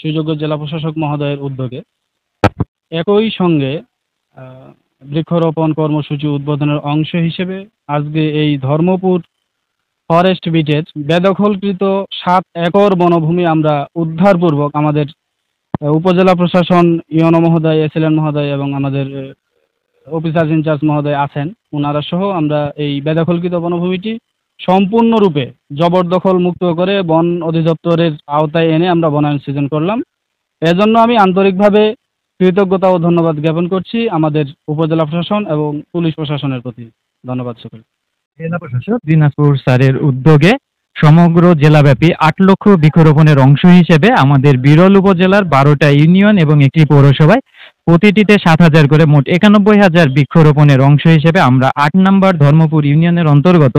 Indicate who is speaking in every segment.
Speaker 1: সুযোগ্য জেলা প্রশাসক মহোদয়ের উদ্যোগে একই সঙ্গে বৃক্ষরোপণ কর্মসূচি উদ্বোধনের অংশ হিসেবে আজকে এই ধর্মপুর ফরেস্ট বিটের বেদখলকৃত 7 একর বনভূমি আমরা উদ্ধারপূর্বক আমাদের উপজেলা প্রশাসন ইউনো মহোদয়, এসএলএন মহোদয় এবং আমাদের অফিসার ইনচার্জ মহোদয় আছেন, ওনারা সহ আমরা এই বেদখলকৃত বনভূমিটি সম্পূর্ণরূপে জবরদখল মুক্ত করে বন অধিদপ্তরের আওতায় এনে আমরা বনায়ন সৃজন করলাম। এজন্য আমি আন্তরিকভাবে কৃতজ্ঞতা ও ধন্যবাদ জ্ঞাপন করছি আমাদের উপজেলা প্রশাসন এবং পুলিশ প্রশাসনের প্রতি। ধন্যবাদ সকল।
Speaker 2: জেলা প্রশাসক দিনাজপুর স্যারের উদ্যোগে সমগ্র জেলাব্যাপী 8 লক্ষ বৃক্ষরোপণের অংশ হিসেবে আমাদের বিরল উপজেলার 12টা ইউনিয়ন এবং একটি পৌরসভায় প্রতিটিতে 7,000 করে মোট 91,000 বৃক্ষরোপণের অংশ হিসেবে আমরা 8 নম্বর ধর্মপুর ইউনিয়নের অন্তর্গত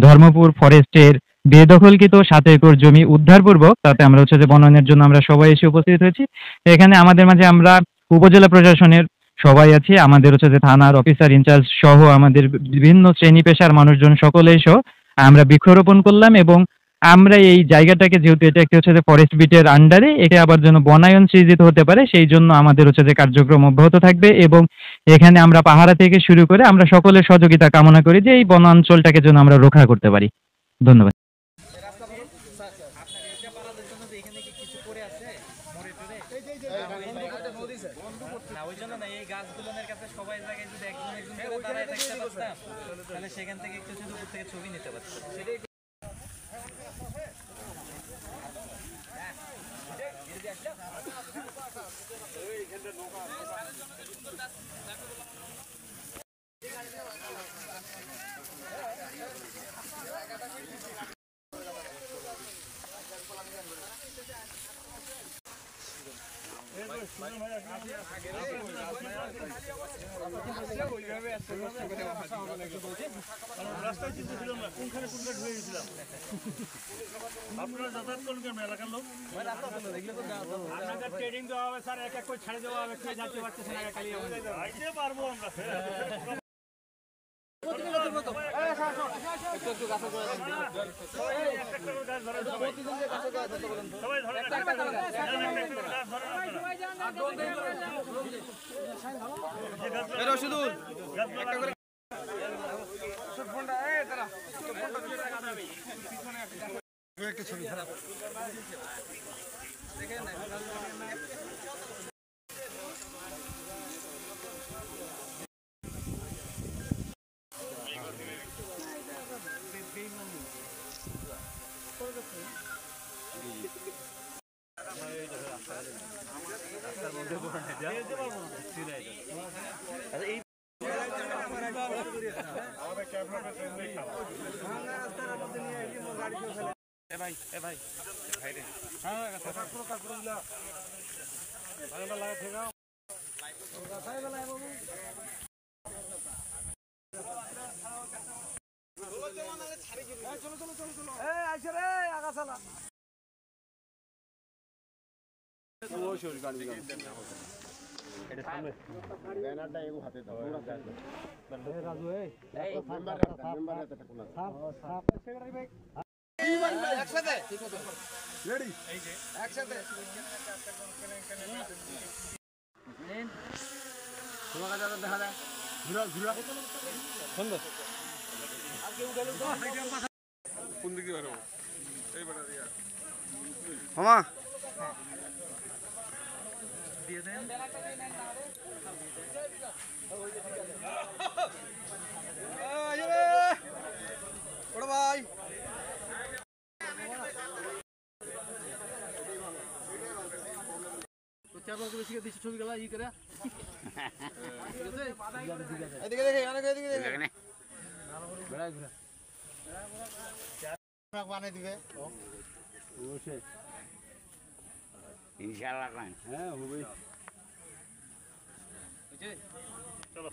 Speaker 2: ধর্মপুর ফরেস্টের বেদখলকৃত 7 একর জমি উদ্ধারপূর্বক তাতে আমরা যে বনায়নের জন্য আমরা সবাই এসে উপস্থিত হয়েছি। এখানে আমাদের মাঝে আমরা উপজেলা প্রশাসনের সবাই আছি, আমাদের যে থানার অফিসার ইনচার্জ সহ আমাদের বিভিন্ন শ্রেণী পেশার মানুষজন সকলেই সহ আমরা বৃক্ষরোপণ করলাম এবং আমরা এই জায়গাটাকে, যেহেতু এটা একটি যে ফরেস্ট বিটের আন্ডারে, এটা আবার যেন বনায়ন সৃজিত হতে পারে সেই জন্য আমাদের যে কার্যক্রম অব্যাহত থাকবে এবং এখানে আমরা পাহারা থেকে শুরু করে আমরা সকলের সহযোগিতা কামনা করি যে এই বনাঞ্চলটাকে যেন আমরা রক্ষা করতে পারি। ধন্যবাদ।
Speaker 3: সেখান থেকে একটু দূর থেকে ছবি নিতে পারছি। আপনারা যাতায়াত করুন কেন এলাকার লোক? আপনাদের ট্রেনিং দেওয়া হবে স্যার, এক এক করে ছেড়ে দেওয়া হবে, কে যাচ্ছে পারতেছে না খালি আইতে পারবো আমরা। একটা ছবি খারাপ ভাই ভাই ভাই রে হ্যাঁ পুরো কাজ করে দিলা ভাইবা লাগা থেগাও ভাইবা লাগা বাবু চলো চলো চলো চলো এই আইছে রে আগা চালা ও শোর গাড়ি এটা সামনে ব্যানারটা এগো হাতে দাও পুরো রাজু এই মেম্বার এটা কোনা সাপ সেক্রেটারি ভাই একসাথে রেডি এই যে একসাথে তোমাকে যারা দেখা যায় ঘুরা ঘুরা সুন্দর আর কেউ গেল তো কোন দিকে বেরো এই বড় দিয়া মামা দিয়ে দেন এই রে বড় ভাই ছবি গেলা ই করে এদিকে দেখে এদিকে দেখে বানাই দিবে অবশ্যই ইনশাআল্লাহ হ্যাঁ হবে চলো